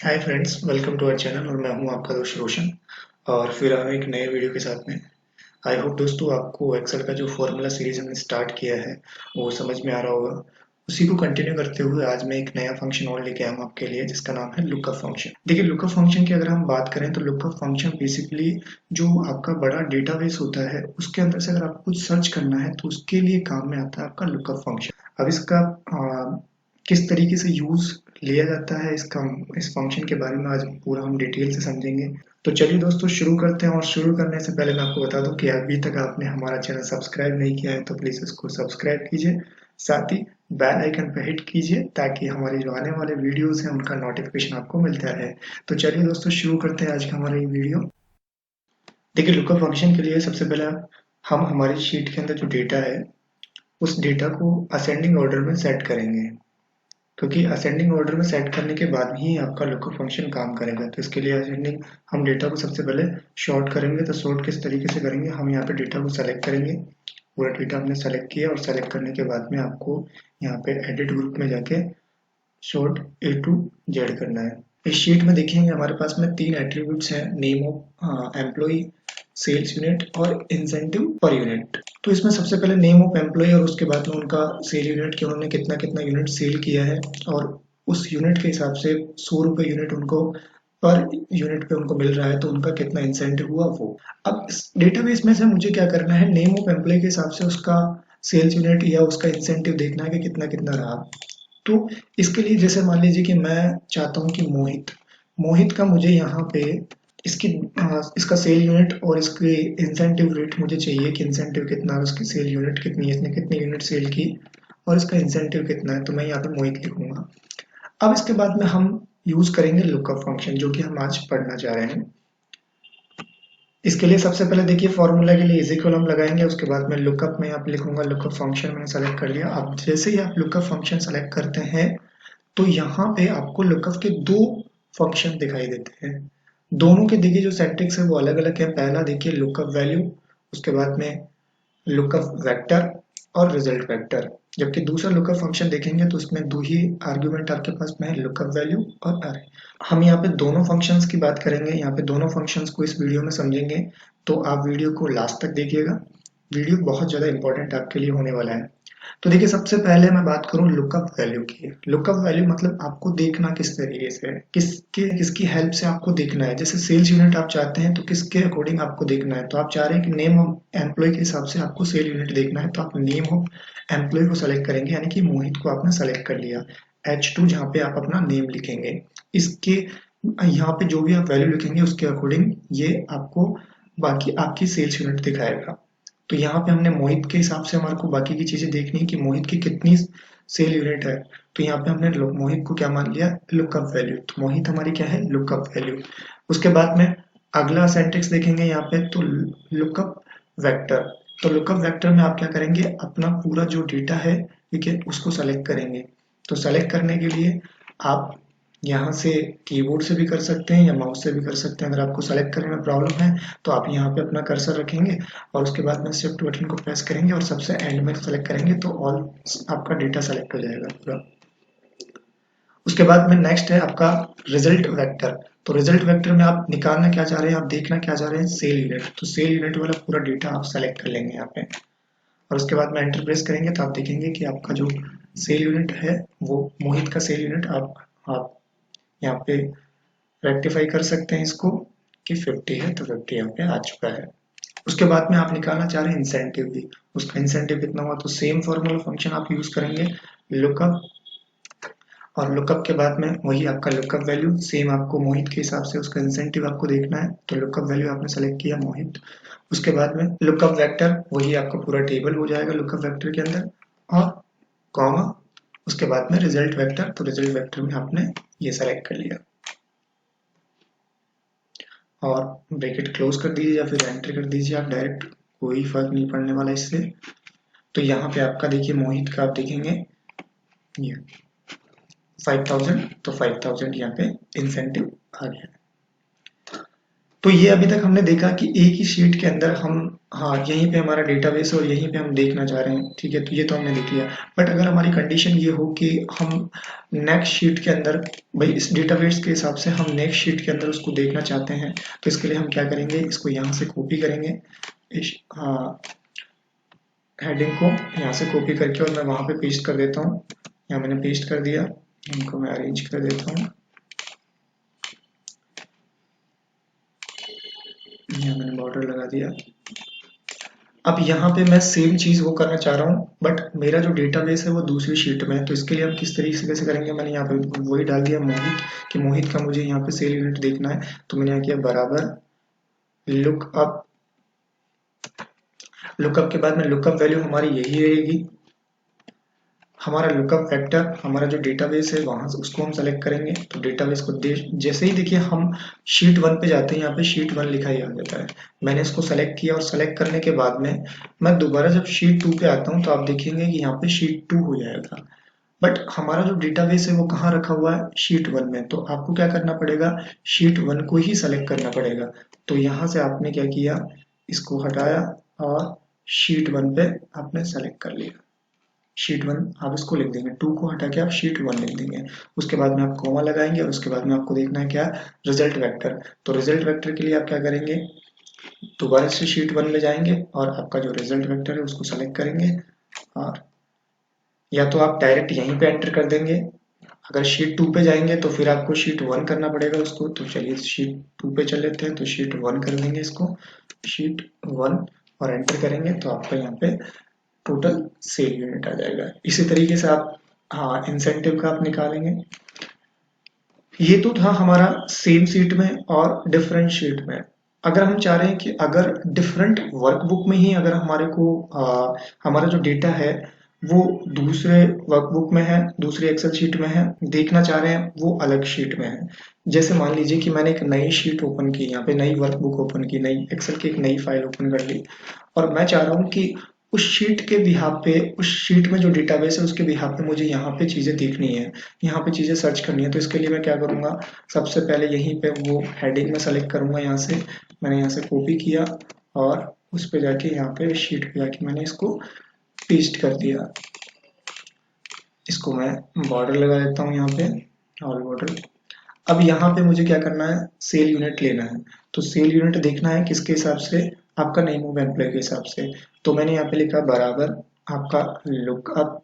Hi friends, welcome to our channel और मैं हूं आपका दोस्त रोशन। और फिर हम एक नए वीडियो के साथ में। आई होप दोस्तों आपको एक्सेल का जो फॉर्मूला सीरीज हमने स्टार्ट किया है वो समझ में आ रहा होगा। उसी को कंटिन्यू करते हुए आज मैं एक नया फंक्शन और लेके आया हूं आपके लिए, जिसका नाम है लुकअप फंक्शन। देखिए, लुकअप फंक्शन की अगर हम बात करें तो लुकअप फंक्शन बेसिकली जो आपका बड़ा डेटाबेस होता है उसके अंदर से अगर आपको कुछ सर्च करना है तो उसके लिए काम में आता है आपका लुकअप फंक्शन। अब इसका किस तरीके से यूज लिया जाता है इस फंक्शन के बारे में आज पूरा हम डिटेल से समझेंगे। तो चलिए दोस्तों शुरू करते हैं। और शुरू करने से पहले मैं आपको बता दूं कि अभी तक आपने हमारा चैनल सब्सक्राइब नहीं किया है तो प्लीज इसको सब्सक्राइब कीजिए, साथ ही बेल आइकन पर हिट कीजिए ताकि हमारे जो आने वाले वीडियोस हैं उनका नोटिफिकेशन आपको मिलता रहे। तो चलिए दोस्तों शुरू करते हैं आज का हमारा ये वीडियो। देखिए, लुकअप फंक्शन के लिए सबसे पहले हम हमारी शीट के अंदर जो डेटा है उस डेटा को असेंडिंग ऑर्डर में सेट करेंगे, क्योंकि असेंडिंग ऑर्डर में सेट करने के बाद ही आपका लुकअप फंक्शन काम करेगा। तो इसके लिए असेंडिंग हम डेटा को सबसे पहले शॉर्ट करेंगे। तो शॉर्ट किस तरीके से करेंगे, हम यहाँ पे डेटा को सेलेक्ट करेंगे। पूरा डेटा हमने सेलेक्ट किया और सेलेक्ट करने के बाद में आपको यहाँ पे एडिट ग्रुप में जाके शॉर्ट ए टू जेड करना है। इस शीट में देखेंगे हमारे पास में तीन एट्रीब्यूट्स हैं, name of employ, sales unit और इंसेंटिव पर यूनिट। तो इसमें सबसे पहले नेम ऑफ एम्प्लॉय और उसके बाद में उनका सेल यूनिट कि उन्होंने कितना कितना यूनिट सेल किया है और उस यूनिट के हिसाब से 100 रुपये यूनिट उनको पर यूनिट पे उनको मिल रहा है तो उनका कितना इंसेंटिव हुआ वो। अब इस डेटाबेस में से मुझे क्या करना है, नेम ऑफ एम्प्लॉय के हिसाब से उसका सेल्स यूनिट या उसका इंसेंटिव देखना है कि कितना कितना रहा। तो इसके लिए जैसे मान लीजिए कि मैं चाहता हूँ कि मोहित मोहित का मुझे यहाँ पे इसकी इसका सेल यूनिट और इसके इंसेंटिव रेट मुझे चाहिए कि इंसेंटिव कितना है, उसकी सेल यूनिट कितनी है, इसने कितनी यूनिट सेल की और इसका इंसेंटिव कितना है। तो मैं यहाँ पे मोहित लिखूंगा। अब इसके बाद में हम यूज करेंगे लुकअप फंक्शन, जो कि हम आज पढ़ना चाह रहे हैं। इसके लिए सबसे पहले देखिए, फॉर्मूला के लिए इज इक्वल हम लगाएंगे, उसके बाद में लुकअप में आप लिखूंगा लुकअप फंक्शन मैंने सेलेक्ट कर लिया। अब जैसे ही आप लुकअप फंक्शन सेलेक्ट करते हैं तो यहाँ पे आपको लुकअप के दो फंक्शन दिखाई देते हैं। दोनों के देखिए जो सिंटैक्स है वो अलग अलग है। पहला देखिए लुकअप वैल्यू, उसके बाद में लुकअप वेक्टर और रिजल्ट वेक्टर। जबकि दूसरा लुकअप फंक्शन देखेंगे तो उसमें दो ही आर्ग्यूमेंट आपके पास में है, लुकअप वैल्यू और अरे। हम यहाँ पे दोनों फंक्शंस की बात करेंगे, यहाँ पे दोनों फंक्शंस को इस वीडियो में समझेंगे। तो आप वीडियो को लास्ट तक देखिएगा, वीडियो बहुत ज़्यादा इंपॉर्टेंट आपके लिए होने वाला है। तो देखिए, सबसे पहले मैं बात करूं लुकअप वैल्यू की। लुकअप वैल्यू मतलब आपको देखना किस तरीके से है, किसकी हेल्प से आपको देखना है। जैसे सेल्स यूनिट आप चाहते हैं तो किसके अकॉर्डिंग आपको देखना है। तो आप चाह रहे हैं कि नेम ऑफ एम्प्लॉय के हिसाब से आपको सेल यूनिट देखना है, तो आप नेम ऑफ एम्प्लॉय को सेलेक्ट करेंगे, यानी कि मोहित को आपने सेलेक्ट कर लिया। H2 जहाँ पे आप अपना नेम लिखेंगे, इसके यहाँ पे जो भी आप वैल्यू लिखेंगे उसके अकॉर्डिंग ये आपको बाकी आपकी सेल्स यूनिट दिखाएगा। तो यहाँ पे हमने मोहित के हिसाब से हमारे को बाकी की चीजें देखनी है कि मोहित की कितनी सेल यूनिट है। तो यहाँ पे हमने मोहित को क्या मान लिया, लुकअप वैल्यू। तो मोहित हमारी क्या है, लुकअप वैल्यू। उसके बाद में अगला सेंटेक्स देखेंगे यहाँ पे, तो लुकअप वेक्टर। तो लुकअप वेक्टर में आप क्या करेंगे, अपना पूरा जो डेटा है ठीक है उसको सेलेक्ट करेंगे। तो सेलेक्ट करने के लिए आप यहाँ से कीबोर्ड से भी कर सकते हैं या माउस से भी कर सकते हैं। अगर आपको सेलेक्ट करने में प्रॉब्लम है तो आप यहाँ पे अपना कर्सर रखेंगे और उसके बाद में शिफ्ट बटन को प्रेस करेंगे और सबसे एंड में सेलेक्ट करेंगे तो ऑल आपका डेटा सेलेक्ट हो जाएगा पूरा। उसके बाद में नेक्स्ट है आपका रिजल्ट वेक्टर। तो रिजल्ट वेक्टर में आप निकालना क्या चाह रहे हैं, आप देखना क्या चाह रहे हैं, सेल यूनिट। तो सेल यूनिट वाला पूरा डेटा आप सेलेक्ट कर लेंगे यहाँ पे और उसके बाद में एंटर प्रेस करेंगे तो आप देखेंगे कि आपका जो सेल यूनिट है वो मोहित का सेल यूनिट आप यहाँ पे रेक्टिफाई कर सकते हैं इसको कि 50 है तो 50 यहाँ पे आ चुका है। उसके बाद में आप निकालना चाह रहे हैं इंसेंटिव भी, उसका इंसेंटिव कितना हुआ। तो सेम फॉर्मूला फंक्शन आप यूज करेंगे लुकअप, और लुकअप के बाद में वही आपका लुकअप वैल्यू सेम आपको मोहित के हिसाब से उसका इंसेंटिव आपको देखना है। तो लुकअप वैल्यू आपने सेलेक्ट किया मोहित। उसके बाद में लुकअप वेक्टर, वही आपका पूरा टेबल हो जाएगा लुकअप वेक्टर के अंदर, और कॉमा उसके बाद में रिजल्ट वेक्टर। तो रिजल्ट वेक्टर में आपने ये सेलेक्ट कर लिया और ब्रैकेट क्लोज कर दीजिए या फिर एंटर कर दीजिए आप डायरेक्ट, कोई फर्क नहीं पड़ने वाला इससे। तो यहाँ पे आपका देखिए मोहित का आप देखेंगे ये 5000, तो 5000 यहाँ पे इंसेंटिव आ गया। तो ये अभी तक हमने देखा कि एक ही शीट के अंदर हम, हाँ, यहीं पे हमारा डेटाबेस है और यहीं पे हम देखना चाह रहे हैं, ठीक है, तो ये तो हमने देख लिया। बट अगर हमारी कंडीशन ये हो कि हम नेक्स्ट शीट के अंदर, भाई इस डेटाबेस के हिसाब से हम नेक्स्ट शीट के अंदर उसको देखना चाहते हैं, तो इसके लिए हम क्या करेंगे, इसको यहाँ से कॉपी करेंगे, इस हेडिंग को यहाँ से कॉपी करके और मैं वहाँ पे पेस्ट कर देता हूँ। यहाँ मैंने पेस्ट कर दिया, इनको मैं अरेंज कर देता हूँ, यहाँ मैंने बॉर्डर लगा दिया। अब यहाँ पे मैं सेम चीज वो करना चाह रहा हूँ, बट मेरा जो डेटाबेस है वो दूसरी शीट में है, तो इसके लिए हम किस तरीके से करेंगे, मैंने यहाँ पे वही डाल दिया मोहित, कि मोहित का मुझे यहाँ पे सेल यूनिट देखना है, तो मैंने यहाँ किया बराबर लुकअप। लुकअप के बाद में लुकअप वैल्यू हमारी यही रहेगी, हमारा लुकअप वेक्टर, हमारा जो डेटाबेस है वहां से उसको हम सेलेक्ट करेंगे। तो डेटाबेस को जैसे ही देखिए हम शीट 1 पे जाते हैं, यहाँ पे शीट 1 लिखा ही आ जाता है। मैंने इसको सेलेक्ट किया और सेलेक्ट करने के बाद में मैं दोबारा जब शीट 2 पे आता हूँ तो आप देखेंगे कि यहाँ पे शीट 2 हो जाएगा। बट हमारा जो डेटाबेस है वो कहाँ रखा हुआ है, शीट 1 में। तो आपको क्या करना पड़ेगा, शीट 1 को ही सेलेक्ट करना पड़ेगा। तो यहाँ से आपने क्या किया, इसको हटाया और शीट 1 पे आपने सेलेक्ट कर लिया। शीट 1 आप इसको लिख देंगे, 2 को हटा के आप शीट 1 लिख देंगे। उसके बाद में आप कॉमा लगाएंगे और उसके बाद में आपको देखना है क्या, रिजल्ट वेक्टर। तो रिजल्ट वेक्टर के लिए आप क्या करेंगे, दोबारा से शीट 1 में जाएंगे और आपका जो रिजल्ट वेक्टर है उसको सेलेक्ट करेंगे, और या तो आप डायरेक्ट यहीं पे एंटर कर देंगे। अगर शीट 2 पे जाएंगे तो फिर आपको शीट 1 करना पड़ेगा उसको। तो चलिए शीट 2 पे चल लेते हैं, तो शीट 1 कर देंगे इसको, शीट 1, और एंटर करेंगे तो आपका यहाँ पे टोटल सेल यूनिट आ जाएगा। इसी तरीके से आप, हाँ, इंसेंटिव का आप निकालेंगे। ये तो था हमारा सेम शीट में और डिफरेंट शीट में। अगर हम चाह रहे हैं कि अगर डिफरेंट वर्कबुक में ही अगर हमारे को हमारा जो डेटा है वो दूसरे वर्कबुक में है, दूसरी एक्सेल शीट में है, देखना चाह रहे हैं वो अलग शीट में है। जैसे मान लीजिए कि मैंने एक नई शीट ओपन की, यहाँ पे नई वर्कबुक ओपन की, नई एक्सेल की एक नई फाइल ओपन कर ली, और मैं चाह रहा हूँ कि उस शीट के बिहाफ पे, उस शीट में जो डेटाबेस है उसके बिहाफ पे मुझे यहाँ पे चीजें देखनी है, यहाँ पे चीजें सर्च करनी है। तो इसके लिए मैं क्या करूंगा, सबसे पहले यहीं पे वो हेडिंग में सेलेक्ट करूंगा, यहाँ से मैंने यहाँ से कॉपी किया और उस पे जाके यहाँ पे शीट पे जाके मैंने इसको पेस्ट कर दिया। इसको मैं बॉर्डर लगा देता हूँ यहाँ पे, ऑल बॉर्डर। अब यहाँ पे मुझे क्या करना है, सेल यूनिट लेना है। तो सेल यूनिट देखना है किसके हिसाब से, आपका नेम ऑफ एम्प्लॉय के हिसाब से। तो मैंने यहाँ पे लिखा बराबर आपका लुकअप।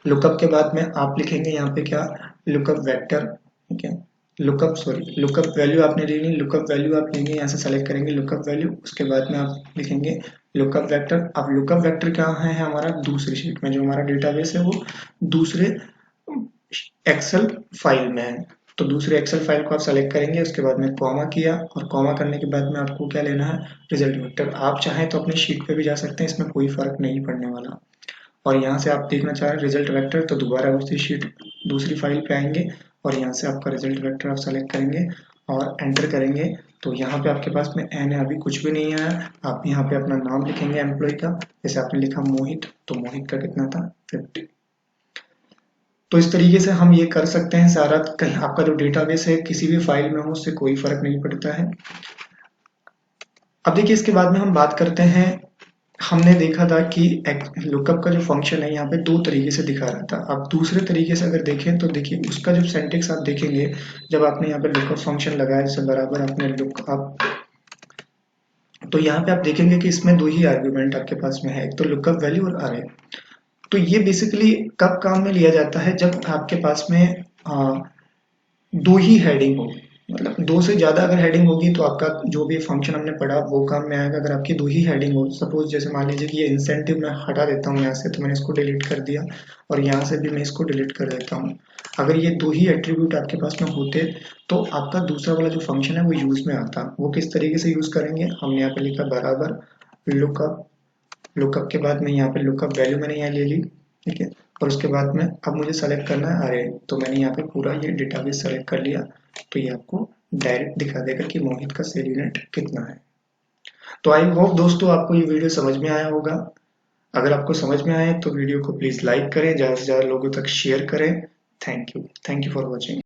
लुकअप के बाद में आप लिखेंगे यहाँ पे क्या, लुकअप वेक्टर, ठीक है, लुकअप, सॉरी, लुकअप वैल्यू आपने लेनी, लुकअप वैल्यू आप लेंगे, यहाँ से सेलेक्ट करेंगे लुकअप वैल्यू। उसके बाद में आप लिखेंगे लुकअप वेक्टर। अब लुकअप वेक्टर कहाँ है हमारा, दूसरी शीट में, जो हमारा डेटाबेस है वो दूसरे एक्सेल फाइल में है। तो दूसरे एक्सेल फाइल को आप सेलेक्ट करेंगे, उसके बाद में कॉमा किया, और कॉमा करने के बाद में आपको क्या लेना है, रिजल्ट वेक्टर। आप चाहें तो अपनी शीट पे भी जा सकते हैं, इसमें कोई फर्क नहीं पड़ने वाला। और यहाँ से आप देखना चाह रहे हैं रिजल्ट वेक्टर, तो दोबारा उसी शीट दूसरी फाइल पे आएंगे और यहाँ से आपका रिजल्ट वेक्टर आप सेलेक्ट करेंगे और एंटर करेंगे। तो यहाँ पे आपके पास में एन है, अभी कुछ भी नहीं आया। आप यहाँ पे अपना नाम लिखेंगे एम्प्लॉय का, जैसे आपने लिखा मोहित, तो मोहित का कितना था, 50। तो इस तरीके से हम ये कर सकते हैं सारा। कहीं आपका जो डेटाबेस है किसी भी फाइल में हो, उससे कोई फर्क नहीं पड़ता है। अब देखिए इसके बाद में हम बात करते हैं, हमने देखा था कि लुकअप का जो फंक्शन है यहाँ पे दो तरीके से दिखा रहा था। अब दूसरे तरीके से अगर देखें तो देखिए उसका जब सिंटेक्स आप देखेंगे, जब आपने यहाँ पे लुकअप फंक्शन लगाया, जैसे बराबर आपने लुकअप, तो यहाँ पे आप देखेंगे कि इसमें दो ही आर्ग्यूमेंट आपके पास में है, एक तो लुकअप वैल्यू और अरे। तो ये बेसिकली कब काम में लिया जाता है, जब आपके पास में दो ही हेडिंग हो, मतलब दो से ज्यादा अगर हेडिंग होगी तो आपका जो भी फंक्शन हमने पढ़ा वो काम में आएगा। अगर आपकी दो ही हेडिंग हो, सपोज जैसे मान लीजिए कि ये इंसेंटिव मैं हटा देता हूँ यहाँ से, तो मैंने इसको डिलीट कर दिया, और यहाँ से भी मैं इसको डिलीट कर देता हूँ। अगर ये दो ही एट्रीब्यूट आपके पास में होते तो आपका दूसरा वाला जो फंक्शन है वो यूज में आता। वो किस तरीके से यूज करेंगे, हमने यहाँ पे लिखा बराबर लुकअप। लुकअप के बाद में यहाँ पे लुकअप वैल्यू मैंने यहाँ ले ली, ठीक है, और उसके बाद में अब मुझे सेलेक्ट करना है अरे, तो मैंने यहाँ पे पूरा ये डेटाबेस सेलेक्ट कर लिया। तो ये आपको डायरेक्ट दिखा देगा कि मोहित का सेल यूनिट कितना है। तो आई होप दोस्तों आपको ये वीडियो समझ में आया होगा। अगर आपको समझ में आए तो वीडियो को प्लीज लाइक करें, ज्यादा से ज्यादा लोगों तक शेयर करें। Thank you for watching.